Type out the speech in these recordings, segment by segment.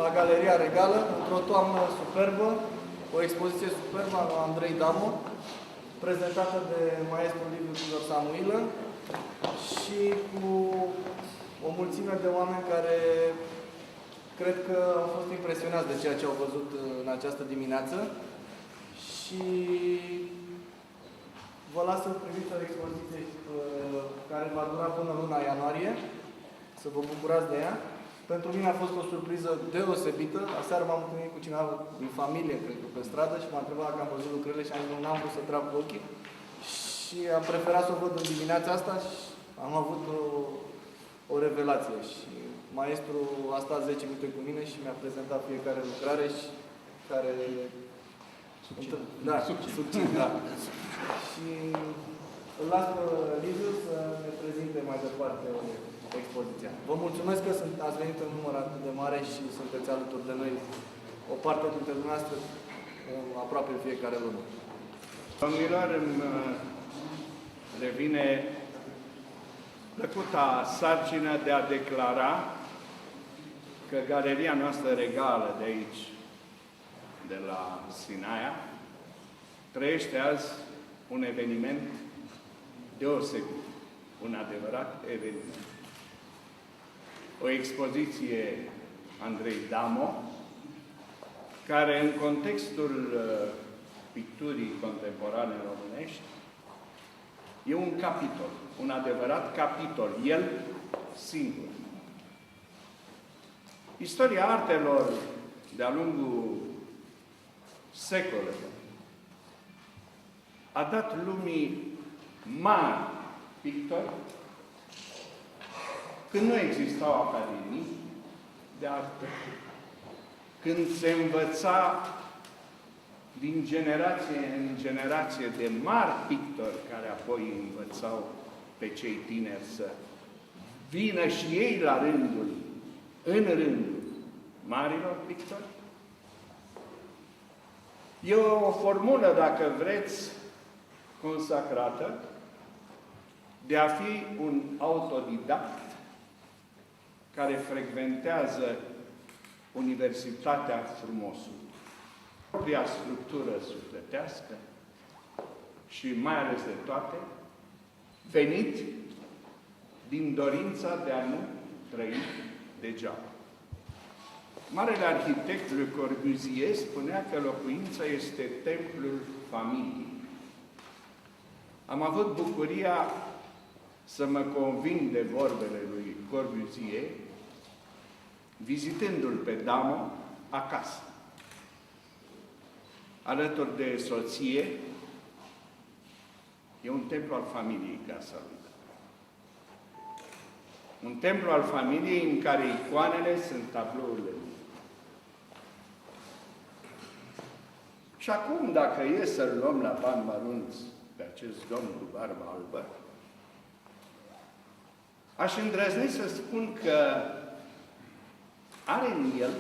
La Galeria Regală, într-o toamnă superbă, o expoziție superbă a lui Andrei Damo, prezentată de maestrul Liviu Tudor Samuilă și cu o mulțime de oameni care cred că au fost impresionați de ceea ce au văzut în această dimineață și vă las să priviți o expoziție care va dura până luna ianuarie, să vă bucurați de ea. Pentru mine a fost o surpriză deosebită. Aseară m-am întâlnit cu cineva din familie, cred că, pe stradă și m-a întrebat dacă am văzut lucrările și am zis că n-am vrut să trag cu ochii. Și am preferat să o văd în dimineața asta și am avut o revelație. Și maestrul a stat 10 minute cu mine și mi-a prezentat fiecare lucrare și care... Succint, da. Și îl las pe Liviu să ne prezinte mai departe expoziția. Vă mulțumesc că ați venit în număr atât de mare și sunteți alături de noi, o parte dintre dumneavoastră, aproape în fiecare lună. Domnilor, îmi revine plăcuta sarcină de a declara că Galeria noastră regală de aici, de la Sinaia, trăiește azi un eveniment deosebit, un adevărat eveniment. O expoziție Andrei Damo, care în contextul picturii contemporane românești e un capitol, un adevărat capitol, el singur. Istoria artelor de-a lungul secolelor a dat lumii mari pictori când nu existau academii de artă, când se învăța din generație în generație de mari pictori care apoi învățau pe cei tineri să vină și ei la rândul, în rândul marilor pictori. E o formulă, dacă vreți, consacrată de a fi un autodidact care frecventează Universitatea Frumosului. Propria structură sufletească și mai ales de toate, venit din dorința de a nu trăi degeaba. Marele arhitect Le Corbusier spunea că locuința este templul familiei. Am avut bucuria să mă conving de vorbele lui Corbusier, vizitându-l pe Damo acasă. Alături de soție, e un templu al familiei casa lui. Un templu al familiei în care icoanele sunt tablourile lui. Și acum, dacă e să-l luăm la bani mărunți pe acest domn cu barba albă, aș îndrăzni să spun că are în el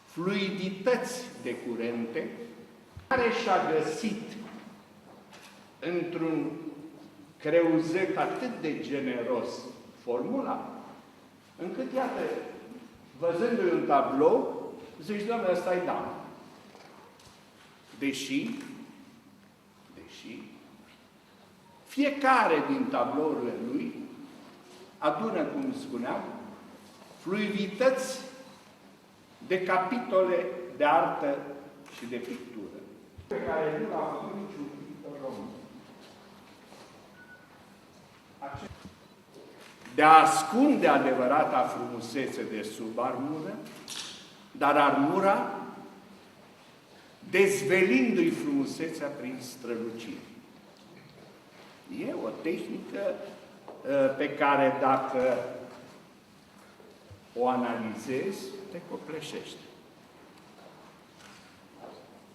fluidități de curente care și-a găsit într-un creuzet atât de generos formula, încât, iată, văzându-i un tablou, zici, Doamne, ăsta-i Damo. Deși fiecare din tablourile lui adună, cum spuneam, fluidități de capitole de artă și de pictură, pe care nu l-a făcut niciun pictor român. De a ascunde adevărata frumusețe de sub armură, dar armura dezvelindu-i frumusețea prin strălucire. E o tehnică pe care, dacă o analizezi, te copleșește.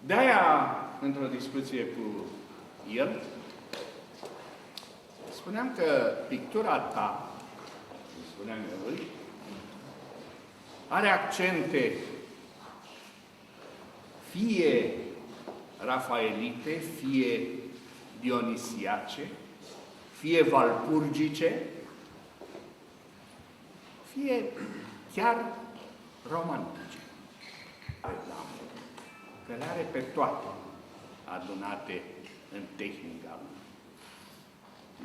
De-aia, într-o discuție cu el, spuneam că pictura ta, spuneam eu lui, are accente fie rafaelite, fie dionisiace, fie valpurgice, fie chiar romantice. Că le are pe toate adunate în tehnica lui.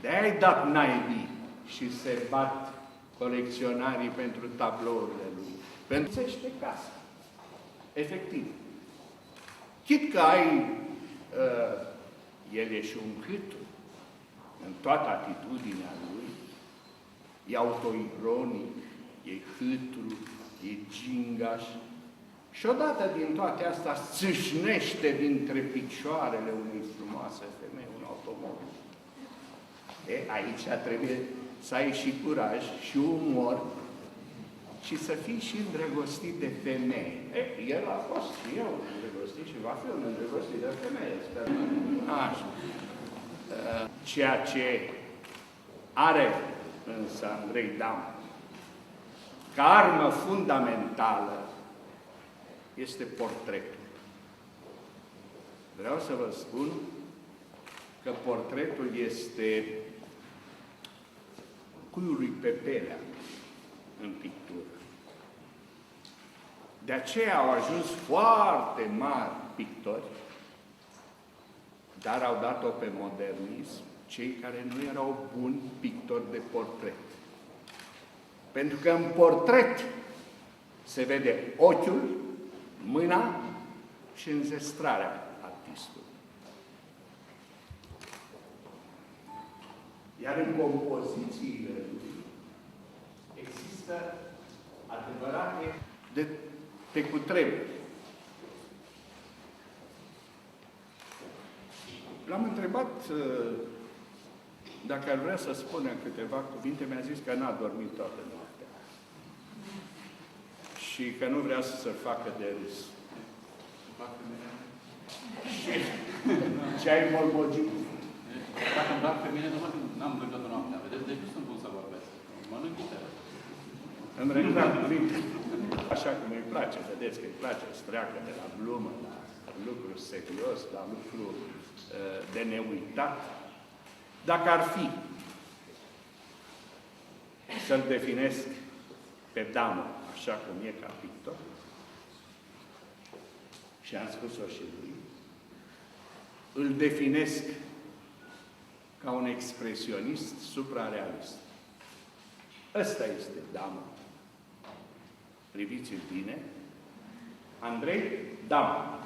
De-aia-i dat naibii și se bat colecționarii pentru tablourile lui. Pentru că pe casă. Efectiv. Chit că ai, el e și un câtu în toată atitudinea lui, e autoironic, e hâtru, e gingaș, și odată din toate astea țâșnește dintre picioarele unei frumoase femei un automobil. Aici trebuie să ai și curaj, și umor, și să fii și îndrăgostit de femeie. El a fost și eu îndrăgostit și va fi un îndrăgostit de femeie, sper. Așa. Ceea ce are însă Andrei Dam ca armă fundamentală este portretul. Vreau să vă spun că portretul este cuiul lui Pepelea în pictură. De aceea au ajuns foarte mari pictori, dar au dat-o pe modernism cei care nu erau buni pictori de portret. Pentru că în portret se vede ochiul, mâna și înzestrarea artistului. Iar în compozițiile lui există adevărate de te cutremuri. L-am întrebat dacă ar vrea să spună câteva cuvinte, mi-a zis că n-a dormit toată noaptea. Și că nu vrea să se facă de râs. Și ce ai molbogit? Dacă îmi plac pe mine, n-am dormit toată noaptea. Vedeți, de ce sunt bun să vorbesc? Mănânc chitară. Îmi renunța cuvinte. Așa cum îi place, vedeți că îi place să treacă de la glumă, la lucru serios, la lucru de neuitat. Dacă ar fi să-l definesc pe Damă, așa cum e ca pictor, și am spus-o și lui, îl definesc ca un expresionist suprarealist. Ăsta este Damă. Priviți-l bine. Andrei Dam.